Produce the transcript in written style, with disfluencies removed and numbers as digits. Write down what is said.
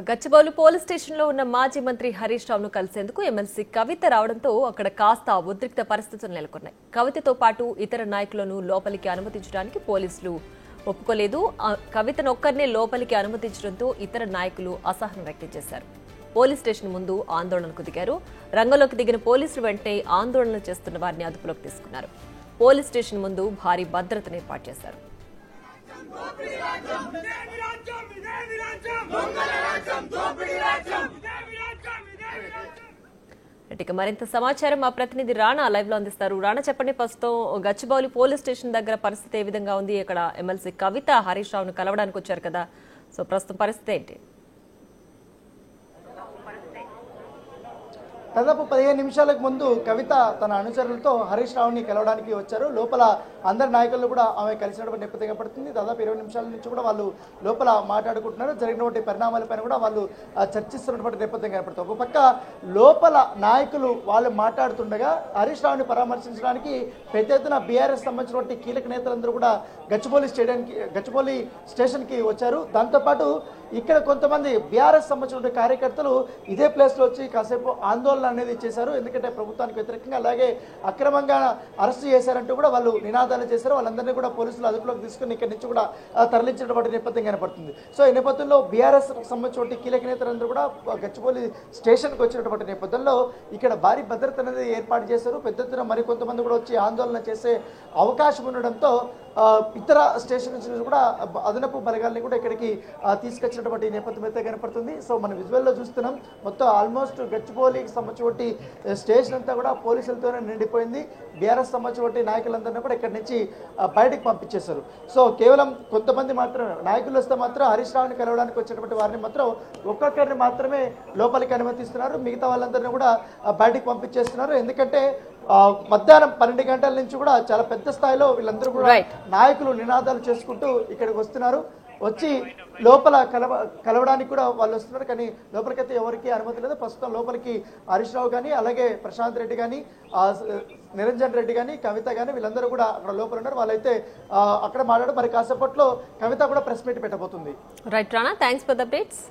Gachibowli police station లో ఉన్న మాజీ మంత్రి హరీష్ రావును కలిసేందుకు ఎమ్మెల్సీ కవిత రావడంతో అక్కడ కాస్త ఉద్రిక్త పరిస్థితులు నెలకొన్నాయి. కవితతో పాటు ఇతర నాయకులను లోపలికి అనుమతించడానికి పోలీసులు ఒప్పుకోలేదు. కవితను ఒక్కరినే లోపలికి అనుమతించడంతో ఇతర నాయకులు అసహనం వ్యక్తం చేశారు. పోలీస్ స్టేషన్ ముందు ఆందోళనకు దిగారు. రంగంలోకి దిగిన పోలీసులు వెంటనే ఆందోళన చేస్తున్న వారిని అదుపులోకి తీసుకున్నారు. పోలీస్ స్టేషన్ ముందు భారీ భద్రతను ఏర్పాటు చేశారు. ఇక మరింత సమాచారం మా ప్రతినిధి రాణా లైవ్ లో అందిస్తారు. రాణా, చెప్పండి, ప్రస్తుతం గచ్చిబౌలి పోలీస్ స్టేషన్ దగ్గర పరిస్థితి ఏ విధంగా ఉంది? ఇక్కడ ఎమ్మెల్సీ కవిత హరీష్ రావును కలవడానికి వచ్చారు కదా, సో ప్రస్తుతం పరిస్థితి ఏంటి? దాదాపు 15 నిమిషాలకు ముందు కవిత తన అనుచరులతో హరీష్ రావుని కలవడానికి వచ్చారు. లోపల అందరి నాయకులు కూడా ఆమె కలిసినటువంటి నేపథ్యం పడుతుంది. దాదాపు 20 నిమిషాల నుంచి కూడా వాళ్ళు లోపల మాట్లాడుకుంటున్నారు. జరిగినటువంటి పరిణామాలపైన కూడా వాళ్ళు చర్చిస్తున్నటువంటి నేపథ్యం కనపడుతుంది. ఒక పక్క లోపల నాయకులు వాళ్ళు మాట్లాడుతుండగా హరీష్ రావుని పరామర్శించడానికి పెద్ద ఎత్తున బీఆర్ఎస్ సంబంధించినటువంటి కీలక నేతలందరూ కూడా గచ్చిబౌలి స్టేషన్కి వచ్చారు. దాంతోపాటు ఇక్కడ కొంతమంది బీఆర్ఎస్ సంబంధించిన కార్యకర్తలు ఇదే ప్లేస్లో వచ్చి కాసేపు ఆందోళన అనేది చేశారు. ఎందుకంటే ప్రభుత్వానికి వ్యతిరేకంగా అలాగే అక్రమంగా అరెస్ట్ చేశారంటూ కూడా వాళ్ళు నినాదాలు చేశారు. వాళ్ళందరినీ కూడా పోలీసులు అదుపులోకి తీసుకుని ఇక్కడి నుంచి కూడా తరలించినటువంటి నేపథ్యం కనపడుతుంది. సో ఈ నేపథ్యంలో బీఆర్ఎస్ సంబంధించిన కీలక నేతలందరూ కూడా గచ్చిబౌలి స్టేషన్కి వచ్చినటువంటి నేపథ్యంలో ఇక్కడ భారీ భద్రత అనేది ఏర్పాటు చేశారు. పెద్ద ఎత్తున మరికొంతమంది కూడా వచ్చి ఆందోళన చేసే అవకాశం ఉండడంతో ఇతర స్టేషన్ నుంచి కూడా అదనపు బలగాల్ని కూడా ఇక్కడికి తీసుకొచ్చినటువంటి నేపథ్యం అయితే కనపడుతుంది. సో మనం విజువల్లో చూస్తున్నాం, మొత్తం ఆల్మోస్ట్ గచ్చిబౌలికి సంబంధించి స్టేషన్ అంతా కూడా పోలీసులతోనే నిండిపోయింది. బీఆర్ఎస్ సంబంధించి నాయకులందరినీ కూడా ఇక్కడి నుంచి బయటకు పంపించేశారు. సో కేవలం కొంతమంది మాత్రమే నాయకులు వస్తే మాత్రం హరీష్ రావుని కలవడానికి వచ్చినటువంటి వారిని మాత్రం ఒక్కొక్కరిని మాత్రమే లోపలికి అనుమతిస్తున్నారు. మిగతా వాళ్ళందరినీ కూడా బయటకు పంపించేస్తున్నారు. ఎందుకంటే మధ్యాహ్నం 12 గంటల నుంచి కూడా చాలా పెద్ద స్థాయిలో వీళ్ళందరూ కూడా నాయకులు నినాదాలు చేసుకుంటూ ఇక్కడికి వస్తున్నారు. వచ్చి లోపల కలవడానికి కూడా వాళ్ళు వస్తున్నారు. కానీ లోపలికైతే ఎవరికి అనుమతి లేదు. ప్రస్తుతం లోపలికి హరీష్ రావు కానీ, అలాగే ప్రశాంత్ రెడ్డి కానీ, నిరంజన్ రెడ్డి కానీ, కవిత కానీ వీళ్ళందరూ కూడా అక్కడ లోపల ఉన్నారు. వాళ్ళైతే అక్కడ మాట్లాడారు. మరి కాసేపట్లో కవిత కూడా ప్రెస్ మీట్ పెట్టబోతుంది. Right Rana, thanks for the updates.